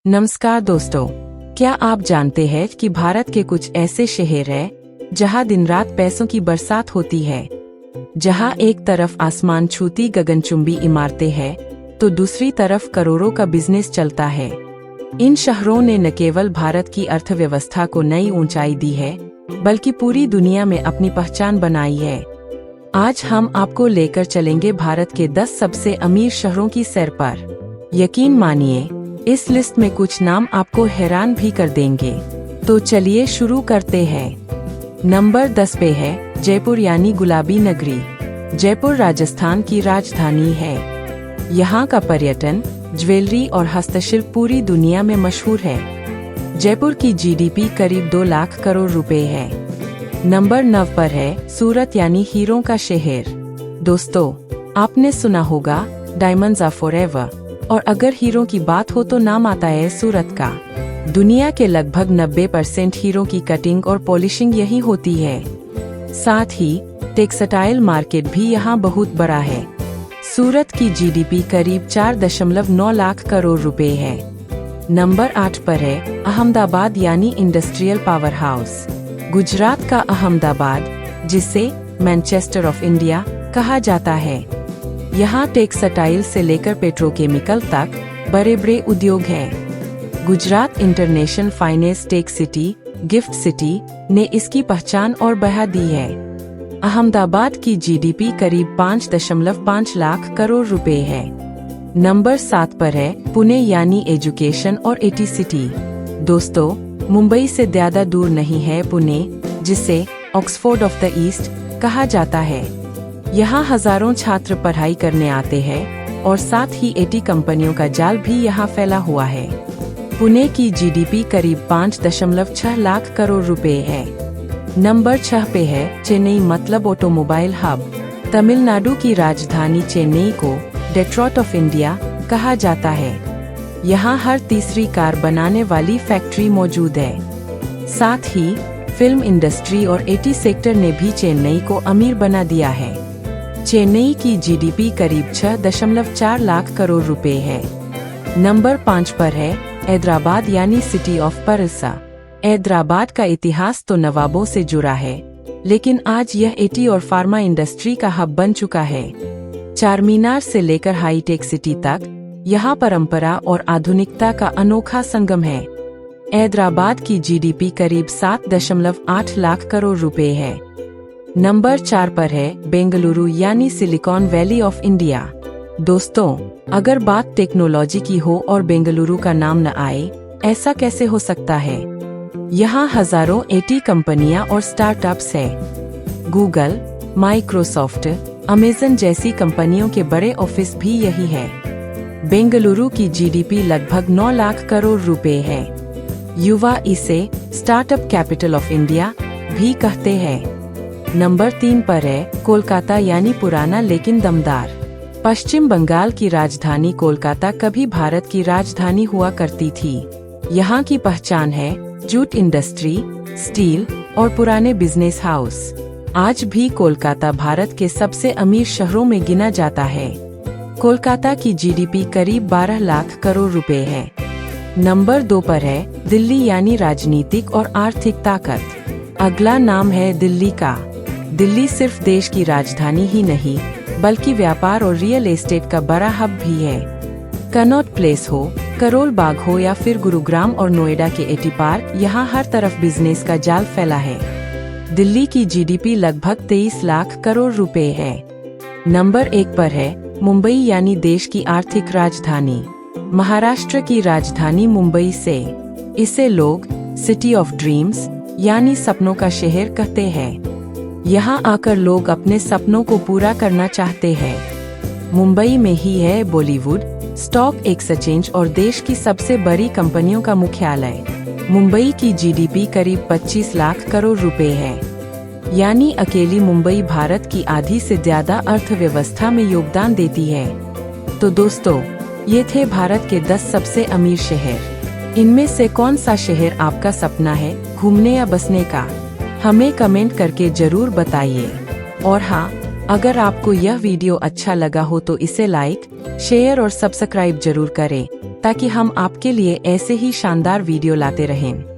नमस्कार दोस्तों, क्या आप जानते हैं कि भारत के कुछ ऐसे शहर हैं जहां दिन रात पैसों की बरसात होती है। जहां एक तरफ आसमान छूती गगनचुंबी इमारतें हैं तो दूसरी तरफ करोड़ों का बिजनेस चलता है। इन शहरों ने न केवल भारत की अर्थव्यवस्था को नई ऊंचाई दी है बल्कि पूरी दुनिया में अपनी पहचान बनाई है। आज हम आपको लेकर चलेंगे भारत के 10 सबसे अमीर शहरों की सैर पर। यकीन मानिए, इस लिस्ट में कुछ नाम आपको हैरान भी कर देंगे। तो चलिए शुरू करते हैं। नंबर 10 पे है जयपुर यानी गुलाबी नगरी। जयपुर राजस्थान की राजधानी है। यहाँ का पर्यटन, ज्वेलरी और हस्तशिल्प पूरी दुनिया में मशहूर है। जयपुर की जीडीपी करीब 2 लाख करोड़ रुपए है। नंबर 9 पर है सूरत यानी हीरों का शहर। दोस्तों, आपने सुना होगा डायमंड्स आर फॉरएवर, और अगर हीरो की बात हो तो नाम आता है सूरत का। दुनिया के लगभग 90% हीरो की कटिंग और पॉलिशिंग यही होती है। साथ ही टेक्सटाइल मार्केट भी यहाँ बहुत बड़ा है। सूरत की जीडीपी करीब 4.9 लाख करोड़ रुपए है। नंबर 8 पर है अहमदाबाद यानी इंडस्ट्रियल पावर हाउस। गुजरात का अहमदाबाद, जिसे मैनचेस्टर ऑफ इंडिया कहा जाता है। यहाँ टेक्सटाइल से लेकर पेट्रोकेमिकल तक बड़े बड़े उद्योग हैं। Gujarat international finance tech city, gift city ने इसकी पहचान और बढ़ा दी है। अहमदाबाद की जीडीपी करीब 5.5 लाख करोड़ रुपए है। नंबर 7 पर है पुणे यानी एजुकेशन और एटी सिटी। दोस्तों, मुंबई से ज्यादा दूर नहीं है पुणे, जिसे ऑक्सफोर्ड ऑफ द ईस्ट कहा जाता है। यहाँ हजारों छात्र पढ़ाई करने आते हैं और साथ ही एटी कंपनियों का जाल भी यहाँ फैला हुआ है। पुणे की जीडीपी करीब 5.6 लाख करोड़ रुपए है। नंबर 6 पे है चेन्नई, मतलब ऑटोमोबाइल हब। तमिलनाडु की राजधानी चेन्नई को डेट्रॉइट ऑफ इंडिया कहा जाता है। यहाँ हर तीसरी कार बनाने वाली फैक्ट्री मौजूद है। साथ ही फिल्म इंडस्ट्री और एटी सेक्टर ने भी चेन्नई को अमीर बना दिया है। चेन्नई की जीडीपी करीब 6.4 लाख करोड़ रुपए है। नंबर 5 पर है हैदराबाद यानी सिटी ऑफ परसा। हैदराबाद का इतिहास तो नवाबों से जुड़ा है, लेकिन आज यह एटी और फार्मा इंडस्ट्री का हब बन चुका है। चारमीनार से लेकर हाईटेक सिटी तक यहाँ परंपरा और आधुनिकता का अनोखा संगम है। हैदराबाद की जीडीपी करीब 7.8 लाख करोड़ रुपए है। नंबर 4 पर है बेंगलुरु यानी सिलिकॉन वैली ऑफ इंडिया। दोस्तों, अगर बात टेक्नोलॉजी की हो और बेंगलुरु का नाम न आए, ऐसा कैसे हो सकता है। यहाँ हजारों एटी कंपनियां और स्टार्टअप्स हैं। गूगल, माइक्रोसॉफ्ट, अमेज़न जैसी कंपनियों के बड़े ऑफिस भी यही है। बेंगलुरु की जीडीपी लगभग 9 लाख करोड़ रुपए है। युवा इसे स्टार्टअप कैपिटल ऑफ इंडिया भी कहते हैं। नंबर 3 पर है कोलकाता यानी पुराना लेकिन दमदार। पश्चिम बंगाल की राजधानी कोलकाता कभी भारत की राजधानी हुआ करती थी। यहाँ की पहचान है जूट इंडस्ट्री, स्टील और पुराने बिजनेस हाउस। आज भी कोलकाता भारत के सबसे अमीर शहरों में गिना जाता है। कोलकाता की जीडीपी करीब 12 लाख करोड़ रुपए है। नंबर 2 पर है दिल्ली यानी राजनीतिक और आर्थिक ताकत। अगला नाम है दिल्ली का। दिल्ली सिर्फ देश की राजधानी ही नहीं, बल्कि व्यापार और रियल एस्टेट का बड़ा हब भी है। कनॉट प्लेस हो, करोल बाग हो या फिर गुरुग्राम और नोएडा के एटी पार्क, यहाँ हर तरफ बिजनेस का जाल फैला है। दिल्ली की जीडीपी लगभग 23 लाख करोड़ रुपए है। नंबर 1 पर है मुंबई यानी देश की आर्थिक राजधानी। महाराष्ट्र की राजधानी मुंबई से इसे लोग सिटी ऑफ ड्रीम्स यानी सपनों का शहर कहते हैं। यहाँ आकर लोग अपने सपनों को पूरा करना चाहते हैं। मुंबई में ही है बॉलीवुड, स्टॉक एक्सचेंज और देश की सबसे बड़ी कंपनियों का मुख्यालय। मुंबई की जीडीपी करीब 25 लाख करोड़ रुपए है। यानी अकेली मुंबई भारत की आधी से ज्यादा अर्थव्यवस्था में योगदान देती है। तो दोस्तों, ये थे भारत के 10 सबसे अमीर शहर। इनमें से कौन सा शहर आपका सपना है घूमने या बसने का? हमें कमेंट करके जरूर बताइए। और हाँ, अगर आपको यह वीडियो अच्छा लगा हो तो इसे लाइक, शेयर और सब्सक्राइब जरूर करें ताकि हम आपके लिए ऐसे ही शानदार वीडियो लाते रहें।